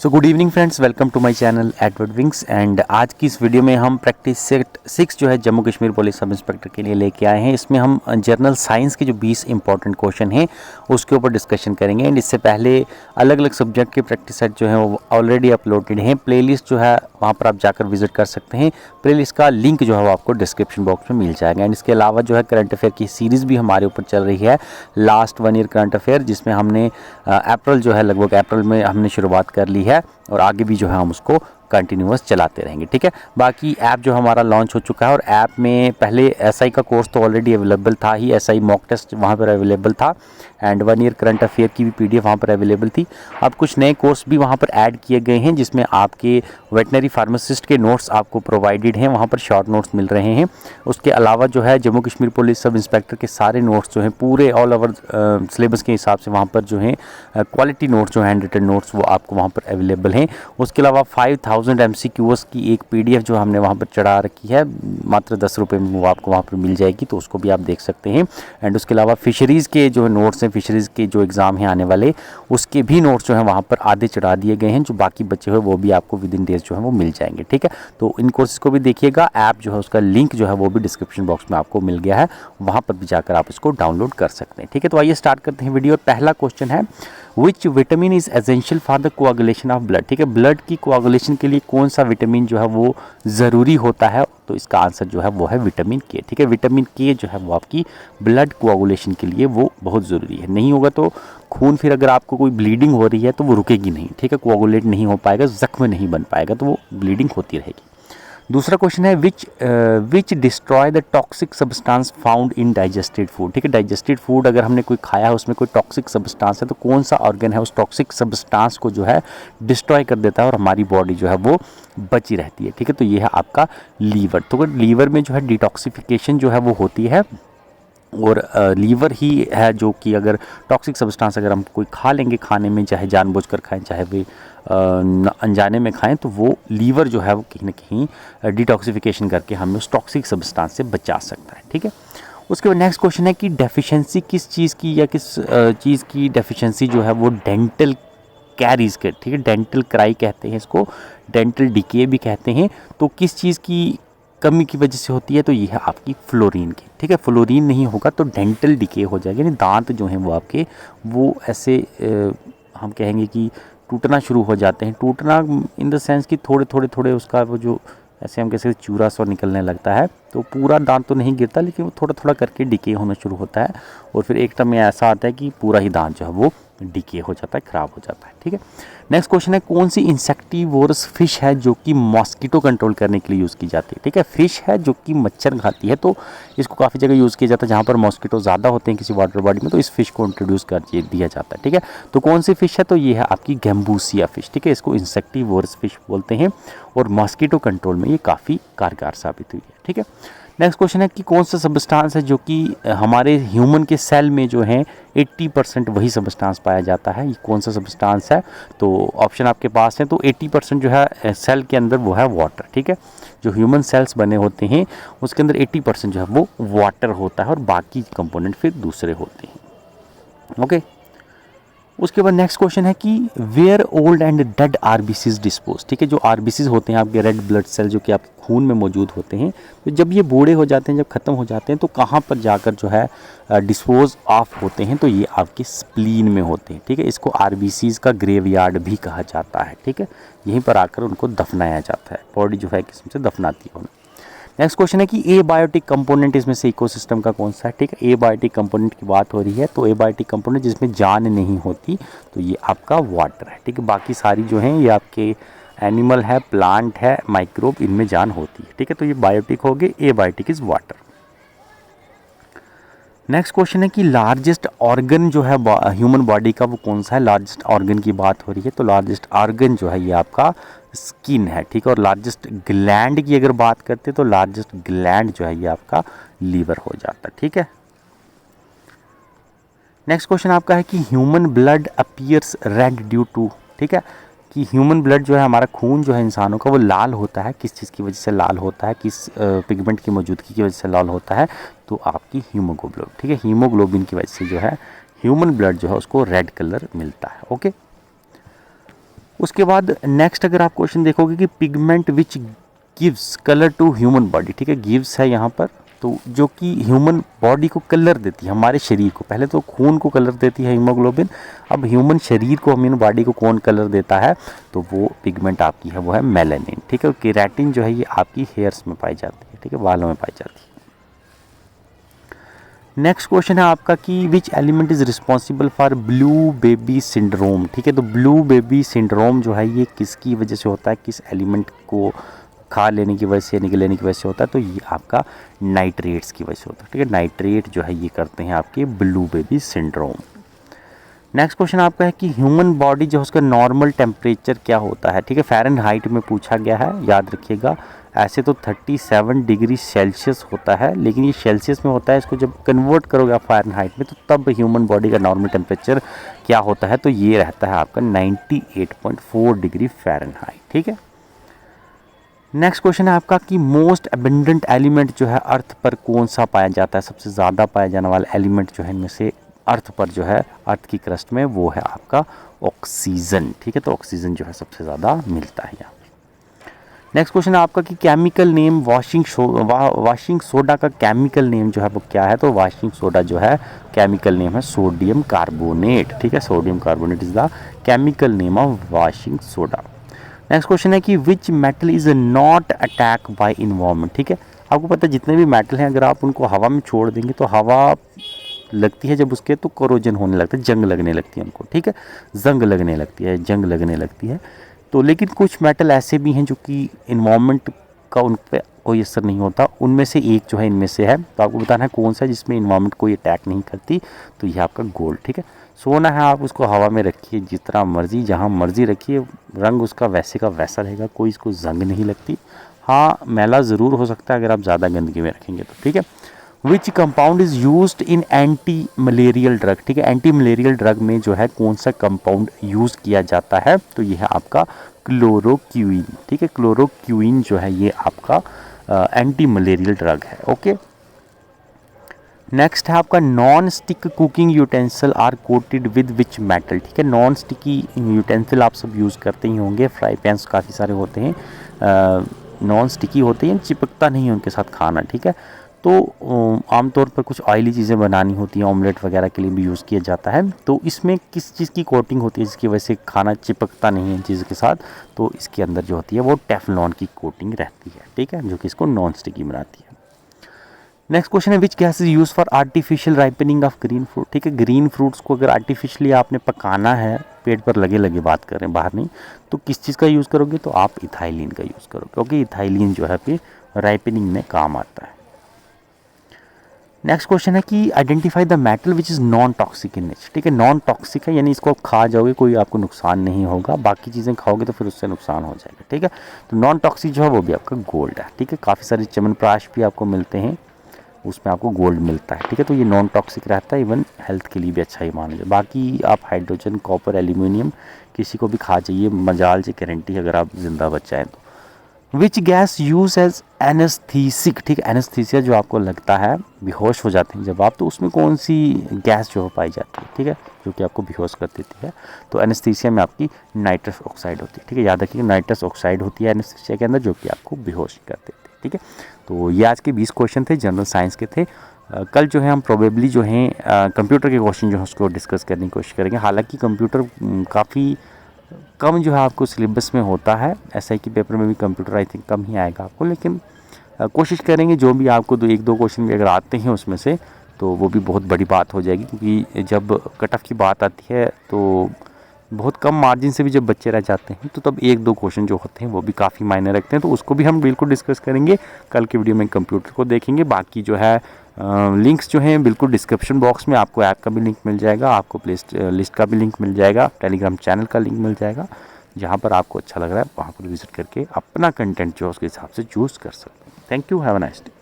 So good evening friends, welcome to my channel Edward wings. And आज की इस video में हम प्रैक्टिस सेट 6 जो है Jammu Kashmir police sub inspector के लिए लेके आए हैं। इसमें हम जनरल साइंस के जो 20 इंपॉर्टेंट क्वेश्चन हैं उसके ऊपर डिस्कशन करेंगे। एंड इससे पहले अलग अलग सब्जेक्ट के प्रैक्टिस सेट जो है वो ऑलरेडी अपलोडेड हैं। प्लेलिस्ट जो है वहाँ पर आप जाकर विजिट कर सकते हैं। प्लेलिस्ट का लिंक जो है वो आपको डिस्क्रिप्शन बॉक्स में मिल जाएगा। एंड इसके अलावा जो है करंट अफेयर की सीरीज़ भी हमारे ऊपर चल रही है, लास्ट 1 ईयर करंट अफेयर, जिसमें हमने अप्रैल जो है लगभग अप्रैल में हमने शुरुआत कर ली है और आगे भी जो है हम उसको कंटिन्यूअस चलाते रहेंगे। ठीक है, बाकी ऐप जो हमारा लॉन्च हो चुका है और ऐप में पहले एसआई का कोर्स तो ऑलरेडी अवेलेबल था ही, एसआई मॉक टेस्ट वहाँ पर अवेलेबल था एंड 1 ईयर करंट अफेयर की भी पीडीएफ वहाँ पर अवेलेबल थी। अब कुछ नए कोर्स भी वहाँ पर ऐड किए गए हैं जिसमें आपके वेटनरी फार्मासिस्ट के नोट्स आपको प्रोवाइडेड हैं, वहाँ पर शॉर्ट नोट्स मिल रहे हैं। उसके अलावा जो है Jammu Kashmir police sub inspector के सारे नोट्स जो हैं पूरे ऑल ओवर सिलेबस के हिसाब से वहाँ पर जो हैं क्वालिटी नोट्स जो हैंड रिटन नोट्स वो आपको वहाँ पर अवेलेबल हैं। उसके अलावा 5000 MCQs की एक पीडीएफ जो हमने वहाँ पर चढ़ा रखी है, मात्र 10 रुपये में वो आपको वहाँ पर मिल जाएगी, तो उसको भी आप देख सकते हैं। एंड उसके अलावा फिशरीज़ के जो नोट्स हैं, फिशरीज़ के जो एग्ज़ाम हैं आने वाले, उसके भी नोट्स जो हैं वहाँ पर आधे चढ़ा दिए गए हैं। जो बाकी बचे हुए वो भी आपको विद इन डेज जो है वो मिल जाएंगे। ठीक है, तो इन कोर्सेज को भी देखिएगा। ऐप जो है उसका लिंक जो है वो भी डिस्क्रिप्शन बॉक्स में आपको मिल गया है, वहाँ पर भी जाकर आप इसको डाउनलोड कर सकते हैं। ठीक है, तो आइए स्टार्ट करते हैं वीडियो। पहला क्वेश्चन है, which vitamin is essential for the coagulation of blood. ठीक है, ब्लड की कोआगुलेशन के लिए कौन सा विटामिन जो है वो ज़रूरी होता है, तो इसका आंसर जो है वो है विटामिन के। ठीक है, विटामिन के जो है वो आपकी ब्लड कोआगुलेशन के लिए वो बहुत ज़रूरी है। नहीं होगा तो खून, फिर अगर आपको कोई ब्लीडिंग हो रही है तो वो रुकेगी नहीं। ठीक है, कोआगुलेट नहीं हो पाएगा, ज़ख्म नहीं बन पाएगा, तो वो ब्लीडिंग होती रहेगी। दूसरा क्वेश्चन है, which destroy the toxic substance found in digested food. ठीक है, डाइजेस्टेड फूड अगर हमने कोई खाया है उसमें कोई टॉक्सिक सब्सटेंस है तो कौन सा ऑर्गन है उस टॉक्सिक सब्सटेंस को जो है डिस्ट्रॉय कर देता है और हमारी बॉडी जो है वो बची रहती है। ठीक है, तो ये है आपका लीवर। तो लीवर में जो है डिटॉक्सिफिकेशन जो है वो होती है और लीवर ही है जो कि अगर टॉक्सिक सब्सटेंस अगर हम कोई खा लेंगे खाने में, चाहे जानबूझकर खाएं चाहे वे अनजाने में खाएं, तो वो लीवर जो है वो कहीं ना कहीं डिटॉक्सिफिकेशन करके हमें उस टॉक्सिक सब्सटेंस से बचा सकता है। ठीक है, उसके बाद नेक्स्ट क्वेश्चन है कि डेफिशिएंसी किस चीज़ की या किस चीज़ की डेफिशिएंसी जो है वो डेंटल कैरीज के। ठीक है, डेंटल क्राई कहते हैं इसको, डेंटल डिके भी कहते हैं। तो किस चीज़ की कमी की वजह से होती है, तो ये है आपकी फ्लोरीन की। ठीक है, फ्लोरीन नहीं होगा तो डेंटल डिके हो जाएगा, यानी दांत जो हैं वो आपके वो ऐसे हम कहेंगे कि टूटना शुरू हो जाते हैं। टूटना इन द सेंस कि थोड़े उसका वो जो ऐसे हम कैसे चूरा सा निकलने लगता है, तो पूरा दांत तो नहीं गिरता लेकिन वो थोड़ा करके डिके होना शुरू होता है और फिर एक टाइम में ऐसा आता है कि पूरा ही दांत जो है वो डिके हो जाता है, ख़राब हो जाता है। ठीक है, नेक्स्ट क्वेश्चन है, कौन सी इंसेक्टिवोरस फिश है जो कि मॉस्किटो कंट्रोल करने के लिए यूज़ की जाती है। ठीक है, फिश है जो कि मच्छर खाती है, तो इसको काफ़ी जगह यूज़ किया जाता है जहाँ पर मॉस्किटो ज़्यादा होते हैं किसी वाटर बॉडी में, तो इस फिश को इंट्रोड्यूस कर दिया जाता है। ठीक है, तो कौन सी फिश है, तो ये है आपकी गैम्बूसिया फिश। ठीक है, इसको इंसेक्टिवोरस फिश बोलते हैं और मॉस्किटो कंट्रोल में ये काफ़ी कारगर साबित हुई है। ठीक है, नेक्स्ट क्वेश्चन है कि कौन सा सब्सटेंस है जो कि हमारे ह्यूमन के सेल में जो है 80% वही सब्सटेंस पाया जाता है, ये कौन सा सब्सटेंस है, तो ऑप्शन आपके पास है। तो 80% जो है सेल के अंदर वो है वाटर। ठीक है, जो ह्यूमन सेल्स बने होते हैं उसके अंदर 80% जो है वो वाटर होता है और बाकी कंपोनेंट फिर दूसरे होते हैं। ओके, उसके बाद नेक्स्ट क्वेश्चन है कि where old and dead RBCs dispose. ठीक है, जो आरबीसीज होते हैं आपके रेड ब्लड सेल जो कि आपके खून में मौजूद होते हैं, तो जब ये बूढ़े हो जाते हैं, जब ख़त्म हो जाते हैं, तो कहाँ पर जाकर जो है डिस्पोज ऑफ होते हैं, तो ये आपके स्प्लीन में होते हैं। ठीक है, इसको आरबीसीज का ग्रेवयार्ड भी कहा जाता है। ठीक है, यहीं पर आकर उनको दफनाया जाता है, बॉडी जो है किस्म से दफनाती है उन्हें। नेक्स्ट क्वेश्चन है कि एबायोटिक कंपोनेंट इसमें से इकोसिस्टम का कौन सा है। ठीक है, एबायोटिक कंपोनेंट की बात हो रही है, तो एबायोटिक कंपोनेंट जिसमें जान नहीं होती तो ये आपका वाटर है। ठीक है, बाकी सारी जो हैं ये आपके एनिमल है, प्लांट है, माइक्रोब, इनमें जान होती है। ठीक है, तो ये बायोटिक हो गए, abiotic is water. Next question है कि लार्जेस्ट ऑर्गन जो है ह्यूमन बॉडी का वो कौन सा है। लार्जेस्ट ऑर्गन की बात हो रही है, तो लार्जेस्ट ऑर्गन जो है ये आपका स्किन है। ठीक है, और लार्जेस्ट ग्लैंड की अगर बात करते हैं तो लार्जेस्ट ग्लैंड जो है ये आपका लीवर हो जाता है। ठीक है, नेक्स्ट क्वेश्चन आपका है कि human blood appears red due to. ठीक है, कि ह्यूमन ब्लड जो है हमारा खून जो है इंसानों का वो लाल होता है, किस चीज़ की वजह से लाल होता है, किस पिगमेंट की मौजूदगी की वजह से लाल होता है, तो आपकी हीमोग्लोबिन। ठीक है, हीमोग्लोबिन की वजह से जो है ह्यूमन ब्लड जो है उसको रेड कलर मिलता है। ओके, उसके बाद नेक्स्ट अगर आप क्वेश्चन देखोगे कि pigment which gives colour to human body, ठीक है, गिव्स है यहाँ पर, तो जो कि ह्यूमन बॉडी को कलर देती है, हमारे शरीर को, पहले तो खून को कलर देती है हीमोग्लोबिन, अब ह्यूमन शरीर को, ह्यूमन बॉडी को कौन कलर देता है, तो वो पिगमेंट आपकी है वो है मेलानिन, ठीक है। और केराटिन जो है ये आपकी हेयर्स में पाई जाती है, ठीक है, बालों में पाई जाती है। नेक्स्ट क्वेश्चन है आपका कि which element is responsible for blue baby syndrome, ठीक है। तो ब्लू बेबी सिंड्रोम जो है ये किसकी वजह से होता है, किस एलिमेंट को खा लेने की वजह से, निकल लेने की वजह से होता है, तो ये आपका नाइट्रेट्स की वजह से होता है, ठीक है। नाइट्रेट जो है ये करते हैं आपके blue baby syndrome. Next question आपका है कि ह्यूमन बॉडी जो है उसका नॉर्मल टेम्परेचर क्या होता है, ठीक है, फ़ारेनहाइट में पूछा गया है, याद रखिएगा। ऐसे तो 37 डिग्री सेल्सियस होता है, लेकिन ये सेल्सियस में होता है, इसको जब कन्वर्ट करोगे आप फ़ारेनहाइट में तो तब ह्यूमन बॉडी का नॉर्मल टेम्परेचर क्या होता है, तो ये रहता है आपका 98.4 डिग्री फ़ारेनहाइट, ठीक है। नेक्स्ट क्वेश्चन है आपका कि मोस्ट अबेंडेंट एलिमेंट जो है अर्थ पर कौन सा पाया जाता है, सबसे ज़्यादा पाया जाने वाला एलिमेंट जो है इनमें से अर्थ पर जो है, अर्थ की क्रस्ट में, वो है आपका ऑक्सीजन, ठीक है। तो ऑक्सीजन जो है सबसे ज़्यादा मिलता है यहाँ। नेक्स्ट क्वेश्चन है आपका कि केमिकल नेम वाशिंग सोडा का केमिकल नेम जो है वो क्या है, तो वाशिंग सोडा जो है केमिकल नेम है सोडियम कार्बोनेट, ठीक है। Sodium carbonate is the chemical name of washing soda. Next question है कि which metal is not attack by environment, ठीक है। आपको पता है जितने भी मेटल हैं अगर आप उनको हवा में छोड़ देंगे तो हवा लगती है जब उसके, तो कोरोजन होने लगता है, जंग लगने लगती है उनको, ठीक है, जंग लगने लगती है, जंग लगने लगती है। तो लेकिन कुछ मेटल ऐसे भी हैं जो कि इन्वायरमेंट का उन पर कोई असर नहीं होता, उनमें से एक जो है इनमें से है, तो आपको बताना है कौन सा है जिसमें इन्वायरमेंट कोई अटैक नहीं करती, तो ये आपका गोल्ड, ठीक है। सोना है, आप उसको हवा में रखिए जितना मर्जी, जहाँ मर्जी रखिए, रंग उसका वैसे का वैसा रहेगा, कोई इसको जंग नहीं लगती। हाँ, मैला ज़रूर हो सकता है अगर आप ज़्यादा गंदगी में रखेंगे तो, ठीक है। Which compound is used in anti malarial drug, ठीक है, एंटी मलेरियल ड्रग में जो है कौन सा कंपाउंड यूज़ किया जाता है, तो ये है आपका क्लोरोक्विन, ठीक है। क्लोरोक्विन जो है ये आपका एंटी मलेरियल ड्रग है, ओके। नेक्स्ट है आपका non stick cooking utensil are coated with which metal, ठीक है। नॉन स्टिकी यूटेंसिल आप सब यूज़ करते ही होंगे, फ्राई पैंस काफ़ी सारे होते हैं, नॉन स्टिकी होते हैं, चिपकता नहीं है उनके साथ खाना, ठीक है। तो आमतौर पर कुछ ऑयली चीज़ें बनानी होती हैं, ऑमलेट वगैरह के लिए भी यूज़ किया जाता है, तो इसमें किस चीज़ की कोटिंग होती है जिसकी वजह से खाना चिपकता नहीं है चीज़ के साथ, तो इसके अंदर जो होती है वो टेफलॉन की कोटिंग रहती है, ठीक है, जो कि इसको नॉन स्टिकी बनाती है। नेक्स्ट क्वेश्चन है which gas is use for artificial ripening of green fruit, ठीक है। ग्रीन फ्रूट्स को अगर आर्टिफिशियली आपने पकाना है, पेड़ पर लगे लगे बात कर रहे हैं, बाहर नहीं, तो किस चीज़ का यूज़ करोगे, तो आप इथाइलिन का यूज़ करोगे, क्योंकि इथाइलिन जो है फिर राइपनिंग में काम आता है। नेक्स्ट क्वेश्चन है कि identify the metal which is non toxic in nature, ठीक है। नॉन टॉक्सिक है यानी इसको आप खा जाओगे कोई आपको नुकसान नहीं होगा, बाकी चीज़ें खाओगे तो फिर उससे नुकसान हो जाएगा, ठीक है। तो नॉन टॉक्सिक जो है वो भी आपका गोल्ड है, ठीक है। काफ़ी सारे च्यवनप्राश भी आपको मिलते हैं, उसमें आपको गोल्ड मिलता है, ठीक है। तो ये नॉन टॉक्सिक रहता है, इवन हेल्थ के लिए भी अच्छा ही माना जाए। बाकी आप हाइड्रोजन, कॉपर, एल्यूमिनियम किसी को भी खा जाइए, मजाल से गारंटी अगर आप जिंदा बच जाएँ तो। विच गैस यूज एज एनेस्थीसिक, ठीक है। एनेस्थीसिया जो आपको लगता है, बेहोश हो जाते हैं जब आप, तो उसमें कौन सी गैस जो पाई जाती है, ठीक है, जो कि आपको बेहोश कर देती है, तो एनेस्थीसिया में आपकी नाइट्रस ऑक्साइड होती है, ठीक है। याद रखिए नाइट्रस ऑक्साइड होती है एनेस्थीसिया के अंदर, जो कि आपको बेहोश कर देती है, ठीक है। तो ये आज के 20 क्वेश्चन थे, जनरल साइंस के थे। कल जो है हम प्रोबेबली जो हैं कंप्यूटर के क्वेश्चन जो है उसको डिस्कस करने की कोशिश करेंगे। हालांकि कंप्यूटर काफ़ी कम जो है आपको सिलेबस में होता है, एसआई के पेपर में भी कंप्यूटर आई थिंक कम ही आएगा आपको, लेकिन कोशिश करेंगे जो भी आपको एक दो क्वेश्चन भी अगर आते हैं उसमें से, तो वो भी बहुत बड़ी बात हो जाएगी, क्योंकि जब कट ऑफ की बात आती है तो बहुत कम मार्जिन से भी जब बच्चे रह जाते हैं, तो तब एक दो क्वेश्चन जो होते हैं वो भी काफ़ी मायने रखते हैं, तो उसको भी हम बिल्कुल डिस्कस करेंगे कल के वीडियो में। कंप्यूटर को देखेंगे, बाकी जो है लिंक्स जो हैं बिल्कुल डिस्क्रिप्शन बॉक्स में, आपको ऐप का भी लिंक मिल जाएगा, आपको प्ले लिस्ट का भी लिंक मिल जाएगा, टेलीग्राम चैनल का लिंक मिल जाएगा, जहाँ पर आपको अच्छा लग रहा है वहाँ पर विजिट करके अपना कंटेंट जो है उसके हिसाब से चूज़ कर सकते हैं। Thank you, have a nice day.